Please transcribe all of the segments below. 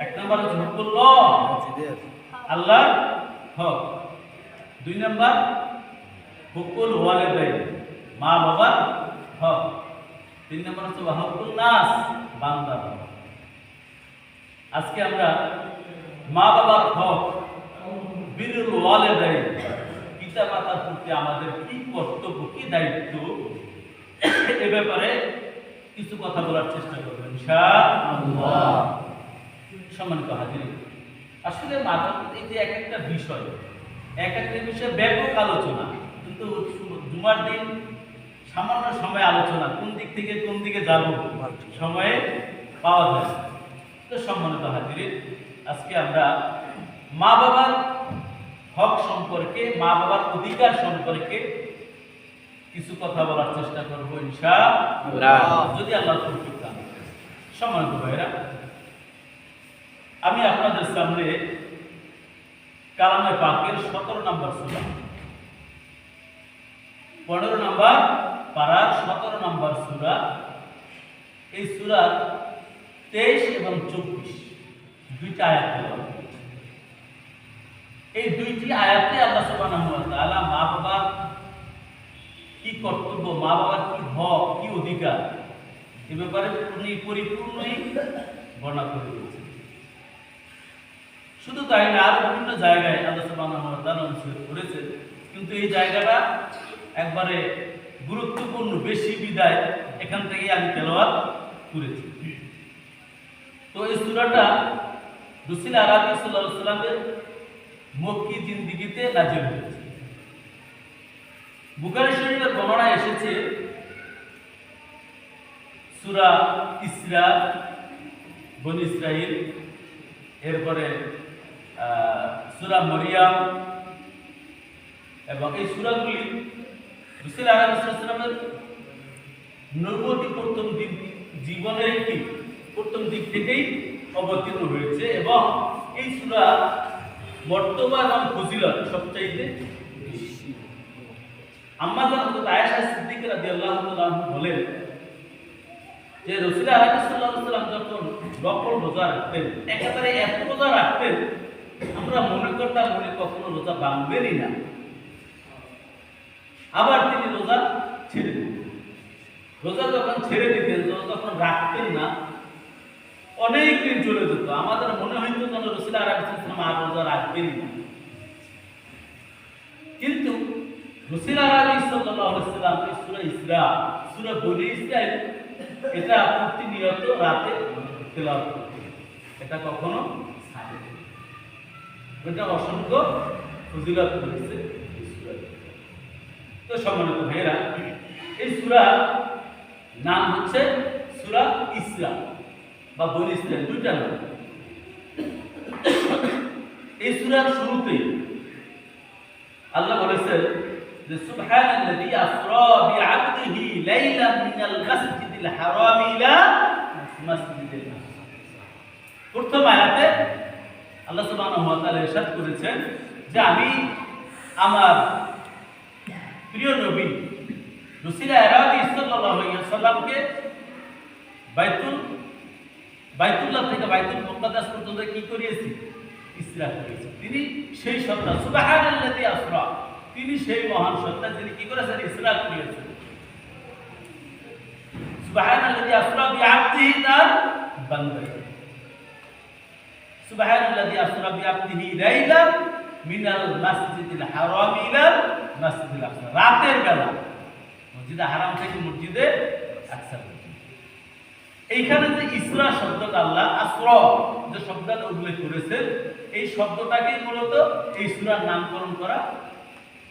এক নম্বর হচ্ছে হুকুল্লাহ, আল্লাহ হক। দুই নম্বর হুকুল ওয়ালিদাইন, মা বাবার হক। তিন নম্বর হচ্ছে হুকুল নাস, বান্দার হক। আজকে আমরা মা বাবার হক, বিরুল ওয়ালিদাইন, পিতা মাতার প্রতি আমাদের কি কর্তব্য, কি দায়িত্ব, এ ব্যাপারে কিছু কথা বলার চেষ্টা করব ইনশাআল্লাহ। সম্মানিত হাজির, আসলে এই যে এক একটা বিষয়, এক একটা বিষয়ে ব্যাপক আলোচনা, কিন্তু জুমার দিন সামান্য সময় আলোচনা, কোন দিক থেকে কোন দিকে যাব সময়ে পাওয়া যায়। তো সম্মানিত হাজির, আজকে আমরা মা বাবার হক সম্পর্কে, মা বাবার অধিকার সম্পর্কে কিছু কথা বলার চেষ্টা করবো ইনশাআল্লাহ, যদি আল্লাহ তৌফিক দান করেন। সম্মানিত ভাইরা, আমি আপনাদের সামনে কালামে পাকের 17 নম্বর সূরা, 15 নম্বর পারার 17 নম্বর সূরা, এই সূরার 23 এবং 24 দুইটা আয়াত তেলাওয়াত করেছি। এই দুইটি আয়াতে আল্লাহ সুবহানাহু ওয়া তাআলা মা বাবার কি কর্তব্য, মা বাবার কি হক, কি অধিকার, এ ব্যাপারে পরিপূর্ণই বর্ণনা করে দিয়েছেন। শুধু তাই না, আরো বিভিন্ন জায়গায় আল্লাহ সুবহানাহু ওয়া তাআলা উল্লেখ করেছেন, কিন্তু এই জায়গাটা একবারে গুরুত্বপূর্ণ বেশি বিদায় এখান থেকে আমি তেলাওয়াত করেছি। তো এই সূরাটা রাসূল আরবি সাল্লাল্লাহু আলাইহি ওয়াসাল্লামের মক্কি জিন্দেগিতে নাযিল হয়েছে। বুখারী শরীফের বর্ণনায় এসেছে সূরা ইসরা, বনী ইসরাইল, এরপরে সূরা মরিয়ম, এবং এই সূরাগুলি রাসূল আরবি সাল্লাল্লাহু আলাইহি ওয়াসাল্লামের নবুয়তি প্রথম দিক, জীবনের একটি প্রথম দিক থেকেই অবতীর্ণ হয়েছে, এবং এই সূরা মর্তবা এবং ফজিলত সবচাইতে বেশি। আম্মা হযরত আয়েশা সিদ্দিকা রাদিয়াল্লাহু তাআলা বলেন যে রাসূল আরবি সাল্লাল্লাহু আলাইহি ওয়াসাল্লাম যখন নফল রোজা রাখতেন, একেবারে এত রোজা রাখতেন আমরা মনে করতাম উনি কখনো রোজা ভাঙবেনই না। আবার তিনি রোজা ছেড়ে দিতেন। রোজা যখন ছেড়ে দিতেন, তখন রাখতেন না, অনেক দিন চলে যেত। আমাদের মনে হইতো যেন রাসূল আরবি সাল্লাল্লাহু আর রোজা রাখবেনই না। কিন্তু রাসূল আরবি সাল্লাল্লাহু আলাইহি ওয়াসাল্লাম এই সূরা ইসরা, সূরা বনী ইসরাইল, এটা প্রতিনিয়ত রাতে তেলাওয়াত করতেন। এটা কখনো ছাড়েন না। এটা অসংখ্য ফজিলত রয়েছে এই সূরাতে। তো সম্মানিত ভাইরা, এই সূরা নাম হচ্ছে সূরা ইসরা বা বনী ইসরাইল, দুইটা নাম। এই সূরার শুরুতেই আল্লাহ বলেছেন যে সুবহানাল্লাযী আসরা বিআবদিহি লাইলাম মিনাল মাসজিদিল হারাম ইলা মাসজিদিল আকসা। প্রথম আয়াতে আল্লাহ সুবহানাহু ওয়া তাআলা ইরশাদ করেছেন যে আমি আমার প্রিয় নবী রাসূল আরবি সাল্লাল্লাহু আলাইহি ওয়াসাল্লামকে বাইতুল্লাহ থেকে বাইতুল মুকাদ্দাস পর্যন্ত কি করিয়েছি? ইসরা করিয়েছি। তিনি সেই সত্তা, সুবহানাল্লাযী আসরা, তিনি সেই মহান সত্তা যিনি কি করেছেন? ইসরা করিয়েছেন। সুবহানাল্লাযী আসরা বিআবদিহি, তার বান্দা। সুবহানাল্লাযী আসরা বিআবদিহি লাইলাম মিনাল মাসজিদিল হারাম ইলাল মাসজিদিল আকসা, রাতের বেলা মসজিদে হারাম থেকে মসজিদে আকসা। এইখানে যে ইসরা শব্দটা আল্লাহ আসরা যে শব্দটা উল্লেখ করেছেন, এই শব্দটাকে মূলত এই সূরার নামকরণ করা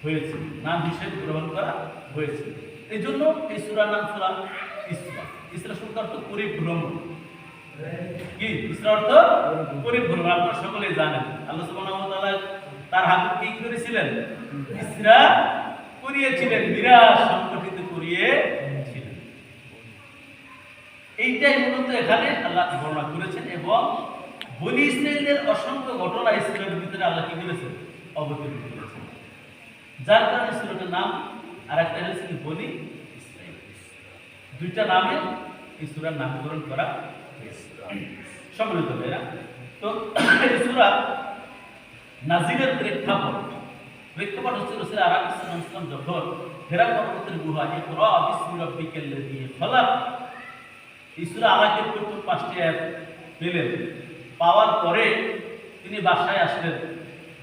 হয়েছে, নাম হিসেবে গ্রহণ করা হয়েছে। এই জন্য এই সূরার নাম সূরা ইসরা। ইসরা শব্দ অর্থ পরিভ্রমণ। কি ইসরা অর্থ? পরিভ্রমণ। আপনারা সকলেই জানেন আল্লাহ সুবহানাহু ওয়া তাআলা তার হাতে কি করেছিলেন? ইসরা করিয়েছিলেন, মিরাজ সংগঠিত করিয়েছিলেন। এইটাই মূলত এখানে আল্লাহ বর্ণনা করেছেন, এবং বনী ইসরাইলের অসংখ্য ঘটনা ইসরায়েলের ভিতরে আল্লাহ কি করেছেন? অবতীর্ণ করেছেন। যার কারণে সূরাটার নাম আর একটা হচ্ছে বনী ইসরাইল। দুইটা নামে এই সূরার নামকরণ করা হয়েছে। সম্মানিত ভাইরা, তো এই সূরা নাজিলের প্রেক্ষাপট হচ্ছে রাসূল আলাইহিস সালাম যখন হেরা পর্বতের গুহা ইকরা বিসমি রাব্বিকাল্লাযী খালাক এই সূরা আলাকের প্রথম 5টি আয়াত পেলেন, পাওয়ার পরে তিনি বাসায় আসলেন।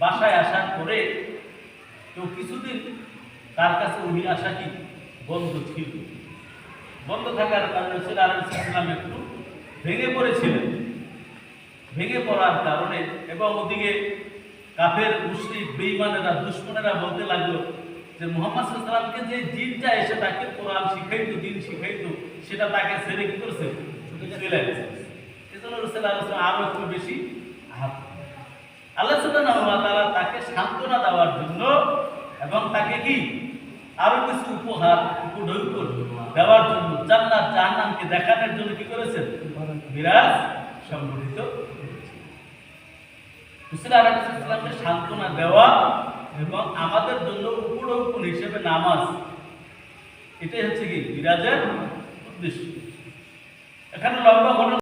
বাসায় আসার পরে তো কিছুদিন তার কাছে ওহি আসা কি বন্ধ ছিল। বন্ধ থাকার কারণে রাসূল আলাইহিস সালাম একটু ভেঙে পড়েছিলেন। ভেঙে পড়ার কারণে এবং ওদিকে কাফের মুশরিক বেঈমানেরা দুশমনেরা বলতে লাগলো যে মুহাম্মদ সাল্লাল্লাহু আলাইহি ওয়াসাল্লামকে যে জিনটা এসে তাকে কোরআন শিখাইতো, দিন শিখাইতো, সেটা তাকে ছেড়ে কি করেছে, চলে গেছে। এজন্য রাসূল সাল্লাল্লাহু আলাইহি ওয়াসাল্লাম আরো একটু বেশি আহত। আল্লাহ সুবহানাহু ওয়া তাআলা তাকে সান্ত্বনা দেওয়ার জন্য এবং তাকে কি আরো কিছু উপহার উপঢৌকন দেওয়ার জন্য জান্নাত জাহান্নামকে দেখানোর জন্য কি করেছেন, মিরাজ সংগঠিত করেছেন। রাসূল আলাইহিস সালামকে সান্ত্বনা দেওয়া এবং আমাদের জন্য উপঢৌকন হিসেবে নামাজ, এটাই হচ্ছে কি মিরাজের উদ্দেশ্য। এখানে লম্বা ঘটনা